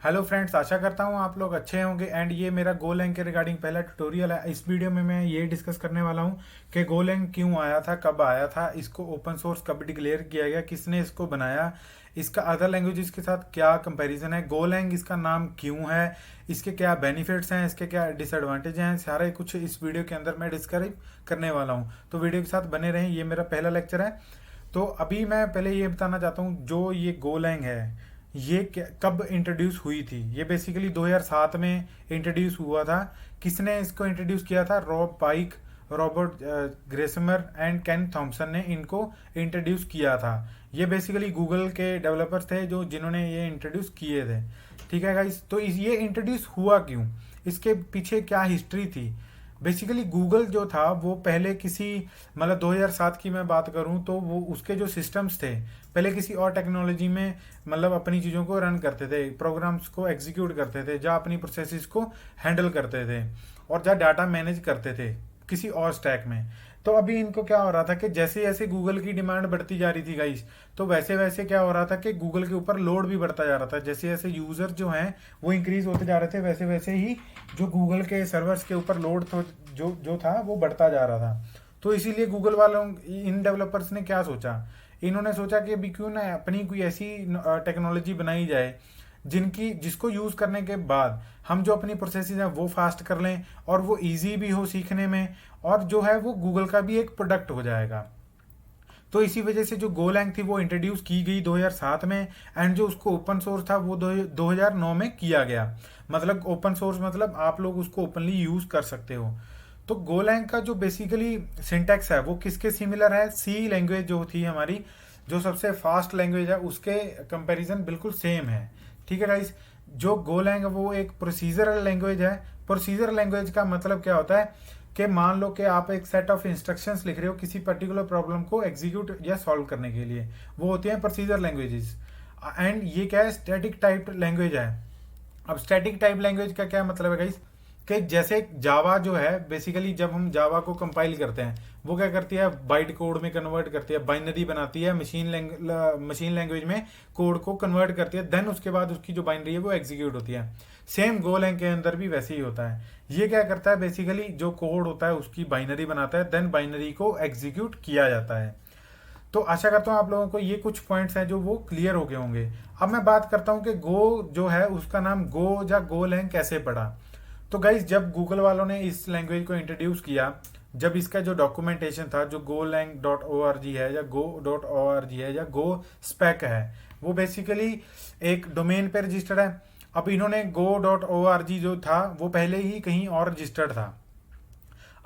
Hello friends, आशा करता हूँ आप लोग अच्छे होंगे। एंड ये मेरा गोलैंग के रिगार्डिंग पहला ट्यूटोरियल है। इस वीडियो में मैं ये डिस्कस करने वाला हूँ कि गोलैंग क्यों आया था, कब आया था, इसको ओपन सोर्स कब डिक्लेयर किया गया, किसने इसको बनाया, इसका अदर लैंग्वेजेस के साथ क्या कंपैरिजन है, गोलैंग इसका नाम क्यों है, इसके क्या बेनिफिट्स हैं, इसके क्या डिसएडवांटेज हैं, सारे कुछ इस वीडियो के अंदर मैं डिस्क्राइब करने वाला हूँ। तो वीडियो के साथ बने रहें। ये मेरा पहला लेक्चर है। तो अभी मैं पहले ये बताना चाहता हूँ, जो ये गोलैंग है ये कब इंट्रोड्यूस हुई थी। ये बेसिकली 2007 में इंट्रोड्यूस हुआ था। किसने इसको इंट्रोड्यूस किया था? Rob Pike, Robert Griesemer and Ken Thompson ने इनको इंट्रोड्यूस किया था। ये बेसिकली गूगल के डेवलपर्स थे जो जिन्होंने ये इंट्रोड्यूस किए थे। ठीक है गाइस, तो ये इंट्रोड्यूस हुआ क्यों, इसके पीछे क्या हिस्ट्री थी। बेसिकली गूगल जो था वो पहले किसी, मतलब 2007 की मैं बात करूं तो वो उसके जो सिस्टम्स थे पहले किसी और टेक्नोलॉजी में, मतलब अपनी चीज़ों को रन करते थे, प्रोग्राम्स को एग्जीक्यूट करते थे, जहाँ अपनी प्रोसेसेस को हैंडल करते थे और जहाँ डाटा मैनेज करते थे किसी और स्टैक में। तो अभी इनको क्या हो रहा था कि जैसे जैसे गूगल की डिमांड बढ़ती जा रही थी गाइस, तो वैसे वैसे क्या हो रहा था कि गूगल के ऊपर लोड भी बढ़ता जा रहा था। जैसे जैसे यूजर जो हैं वो इंक्रीज होते जा रहे थे, वैसे वैसे ही जो गूगल के सर्वर्स के ऊपर लोड तो जो था वो बढ़ता जा रहा था। तो इसीलिए गूगल वालों, इन डेवलपर्स ने क्या सोचा, इन्होंने सोचा कि अभी क्यों ना अपनी कोई ऐसी टेक्नोलॉजी बनाई जाए जिसको यूज करने के बाद हम जो अपनी प्रोसेसेस हैं वो फास्ट कर लें और वो इजी भी हो सीखने में, और जो है वो गूगल का भी एक प्रोडक्ट हो जाएगा। तो इसी वजह से जो गोलैंग थी वो इंट्रोड्यूस की गई 2007 में। एंड जो उसको ओपन सोर्स था वो 2009 में किया गया। मतलब ओपन सोर्स मतलब आप लोग उसको ओपनली यूज कर सकते हो। तो गोलैंग का जो बेसिकली सिंटैक्स है वो किसके सिमिलर है? सी लैंग्वेज जो थी हमारी, जो सबसे फास्ट लैंग्वेज है, उसके कंपैरिजन बिल्कुल सेम है। ठीक है गाइस, जो गोलैंग है वो एक प्रोसीजरल लैंग्वेज है। प्रोसीजरल लैंग्वेज का मतलब क्या होता है कि मान लो कि आप एक सेट ऑफ इंस्ट्रक्शंस लिख रहे हो किसी पर्टिकुलर प्रॉब्लम को एग्जीक्यूट या सॉल्व करने के लिए, वो होती हैं प्रोसीजर लैंग्वेजेस। एंड ये क्या है? स्टैटिक टाइप लैंग्वेज है। अब स्टैटिक टाइप लैंग्वेज का क्या मतलब है गाइस, कि जैसे जावा जो है, बेसिकली जब हम जावा को कंपाइल करते हैं वो क्या करती है, बाइट कोड में कन्वर्ट करती है, बाइनरी बनाती है, मशीन लैंग्वेज में कोड को कन्वर्ट करती है, देन उसके बाद उसकी जो बाइनरी है वो एग्जीक्यूट होती है। सेम गोलैंग के अंदर भी वैसे ही होता है। ये क्या करता है, बेसिकली जो कोड होता है उसकी बाइनरी बनाता है, देन बाइनरी को एग्जीक्यूट किया जाता है। तो आशा करता हूँ आप लोगों को ये कुछ पॉइंट्स हैं जो वो क्लियर हो गए होंगे। अब मैं बात करता हूँ कि गो जो है उसका नाम गो या गोलैंग कैसे पड़ा। तो गाइज, जब गूगल वालों ने इस लैंग्वेज को इंट्रोड्यूस किया, जब इसका जो डॉक्यूमेंटेशन था, जो golang.org है या go.org है या गो स्पेक है, वो बेसिकली एक डोमेन पे रजिस्टर्ड है। अब इन्होंने go.org जो था वो पहले ही कहीं और रजिस्टर्ड था।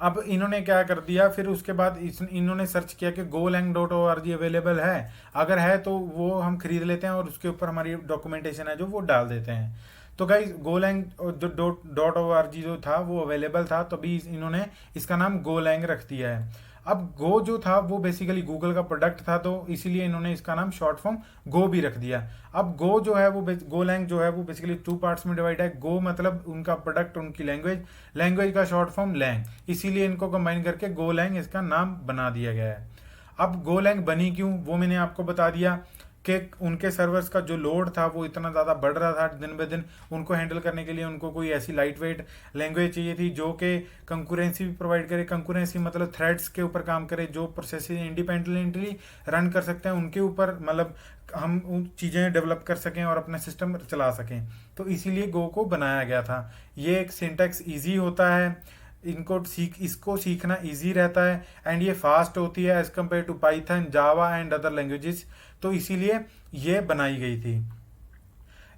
अब इन्होंने क्या कर दिया, फिर उसके बाद इन्होंने सर्च किया कि golang.org अवेलेबल है, अगर है तो वो हम खरीद लेते हैं और उसके ऊपर हमारी डॉक्यूमेंटेशन है जो वो डाल देते हैं। तो guys, golang dot O R G जो था वो अवेलेबल था, तभी इन्होंने इसका नाम गोलैंग रख दिया है। अब गो जो था वो बेसिकली गूगल का प्रोडक्ट था, तो इसीलिए इन्होंने इसका नाम शॉर्ट फॉर्म गो भी रख दिया। अब गो जो है वो गोलैंग जो है वो बेसिकली टू पार्ट्स में डिवाइड है। गो मतलब उनका प्रोडक्ट, उनकी लैंग्वेज, लैंग्वेज का शॉर्ट फॉर्म लैंग, इसीलिए इनको कंबाइन करके गोलैंग इसका नाम बना दिया गया है। अब गोलैंग बनी क्यों वो मैंने आपको बता दिया कि उनके सर्वर्स का जो लोड था वो इतना ज़्यादा बढ़ रहा था दिन ब दिन। उनको हैंडल करने के लिए उनको कोई ऐसी लाइट वेट लैंग्वेज चाहिए थी जो कि कंकरेंसी भी प्रोवाइड करे। कंकरेंसी मतलब थ्रेड्स के ऊपर काम करे, जो प्रोसेस इंडिपेंडेंटली रन कर सकते हैं, उनके ऊपर मतलब हम उन चीज़ें डेवलप कर सकें और अपना सिस्टम चला सकें। तो इसीलिए गो को बनाया गया था। ये एक सिंटैक्स ईजी होता है, इसको सीखना इजी रहता है, एंड ये फास्ट होती है as compared to Python, Java and other languages. तो इसीलिए ये बनाई गई थी।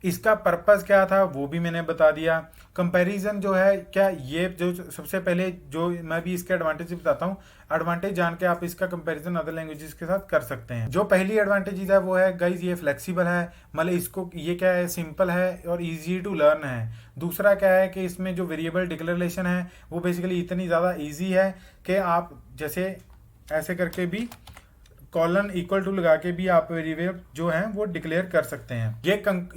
इसका पर्पस क्या था वो भी मैंने बता दिया। कंपैरिजन जो है, क्या ये जो सबसे पहले जो मैं भी इसके एडवांटेज बताता हूँ, एडवांटेज जान के आप इसका कंपैरिजन अदर लैंग्वेजेस के साथ कर सकते हैं। जो पहली एडवांटेज है वो है गाइज, ये फ्लेक्सिबल है, मतलब इसको ये क्या है, सिंपल है और इजी टू लर्न है। दूसरा क्या है कि इसमें जो वेरिएबल डिक्लेरेशन है वो बेसिकली इतनी ज़्यादा ईजी है कि आप जैसे ऐसे करके भी कॉलन इक्वल टू लगा के भी आप वेरिएबल जो है वो डिक्लेयर कर सकते हैं।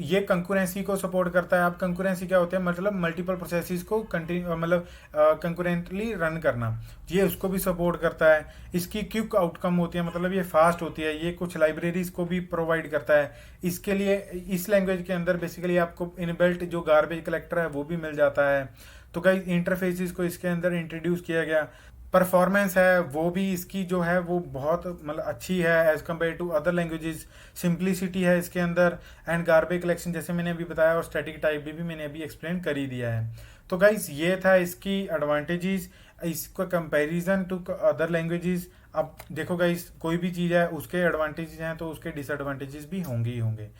ये कंकरेंसी को सपोर्ट करता है। आप कंकरेंसी क्या होते हैं, मतलब मल्टीपल प्रोसेसेस को कंटिन्यू मतलब कंकरेंटली रन करना, ये उसको भी सपोर्ट करता है। इसकी क्विक आउटकम होती है, मतलब ये फास्ट होती है। ये कुछ लाइब्रेरीज को भी प्रोवाइड करता है। इसके लिए इस लैंग्वेज के अंदर बेसिकली आपको इनबिल्ट जो गार्बेज कलेक्टर है वो भी मिल जाता है। तो गाइस इंटरफेसेस को इसके अंदर इंट्रोड्यूस किया गया। परफॉर्मेंस है वो भी इसकी जो है वो बहुत मतलब अच्छी है as compared to other languages. Simplicity है इसके अंदर एंड गार्बेज कलेक्शन जैसे मैंने अभी बताया, और स्टैटिक टाइप भी मैंने अभी एक्सप्लेन कर ही दिया है। तो गाइस ये था इसकी एडवांटेजेस, इसका कंपैरिजन टू अदर लैंग्वेजेस। अब देखो गाइस, कोई भी चीज़ है उसके एडवांटेजेस हैं तो उसके डिसएडवांटेजेस भी होंगे ही होंगे।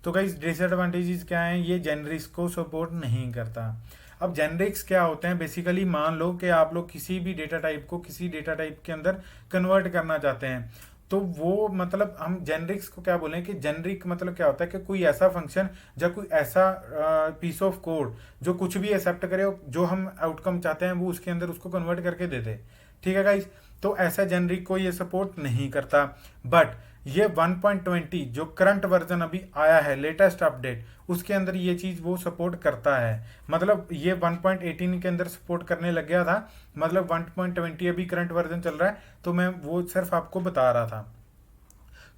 तो गाइस डिसएडवांटेजेस क्या हैं, ये जेनरिक्स को सपोर्ट नहीं करता। अब जेनरिक्स क्या होते हैं, बेसिकली मान लो कि आप लोग किसी भी डेटा टाइप को किसी डेटा टाइप के अंदर कन्वर्ट करना चाहते हैं, तो वो मतलब हम जेनरिक्स को क्या बोलें कि जेनरिक मतलब क्या होता है कि कोई ऐसा फंक्शन या कोई ऐसा पीस ऑफ कोड जो कुछ भी एक्सेप्ट करे, जो हम आउटकम चाहते हैं वो उसके अंदर उसको कन्वर्ट करके दे दे। ठीक है गाइस, तो ऐसा जेनरिक को ये सपोर्ट नहीं करता। बट ये 1.20 जो करंट वर्जन अभी आया है, लेटेस्ट अपडेट, उसके अंदर ये चीज़ वो सपोर्ट करता है। मतलब ये 1.18 के अंदर सपोर्ट करने लग गया था, मतलब 1.20 अभी करंट वर्जन चल रहा है, तो मैं वो सिर्फ आपको बता रहा था।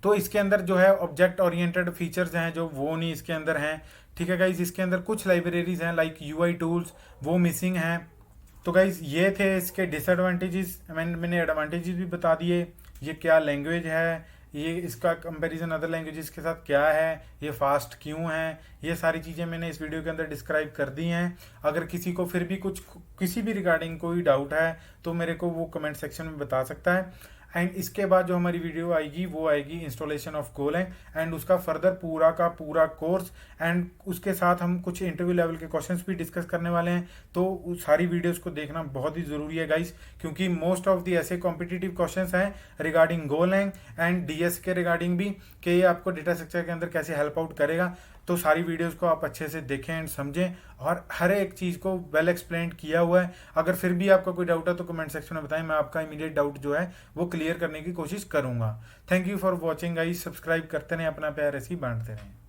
तो इसके अंदर जो है ऑब्जेक्ट ओरिएंटेड फीचर्स हैं जो वो नहीं इसके अंदर हैं। ठीक है गाइज, इसके अंदर कुछ लाइब्रेरीज हैं लाइक यूआई टूल्स, वो मिसिंग हैं। तो गाइज ये थे इसके डिसएडवांटेजेस, मैंने एडवांटेजेस भी बता दिए। ये क्या लैंग्वेज है, ये इसका कंपैरिजन अदर लैंग्वेजेस के साथ क्या है, ये फास्ट क्यों है, ये सारी चीज़ें मैंने इस वीडियो के अंदर डिस्क्राइब कर दी हैं। अगर किसी को फिर भी कुछ किसी भी रिगार्डिंग कोई डाउट है तो मेरे को वो कमेंट सेक्शन में बता सकता है। एंड इसके बाद जो हमारी वीडियो आएगी वो आएगी इंस्टॉलेशन ऑफ गोलैंग एंड उसका फर्दर पूरा का पूरा कोर्स, एंड उसके साथ हम कुछ इंटरव्यू लेवल के क्वेश्चंस भी डिस्कस करने वाले हैं। तो उस सारी वीडियोस को देखना बहुत ही ज़रूरी है गाइस, क्योंकि मोस्ट ऑफ दी ऐसे कॉम्पिटिटिव क्वेश्चंस हैं रिगार्डिंग गोलैंग एंड डीएस के रिगार्डिंग भी, कि ये आपको डेटा स्ट्रक्चर के अंदर कैसे हेल्प आउट करेगा। तो सारी वीडियोस को आप अच्छे से देखें एंड समझें, और हर एक चीज़ को वेल एक्सप्लेन किया हुआ है। अगर फिर भी आपका कोई डाउट है तो कमेंट सेक्शन में बताएं, मैं आपका इमीडिएट डाउट जो है वो क्लियर करने की कोशिश करूंगा। Thank you for watching guys, subscribe करते रहें, अपना प्यार ऐसे ही बांटते रहें।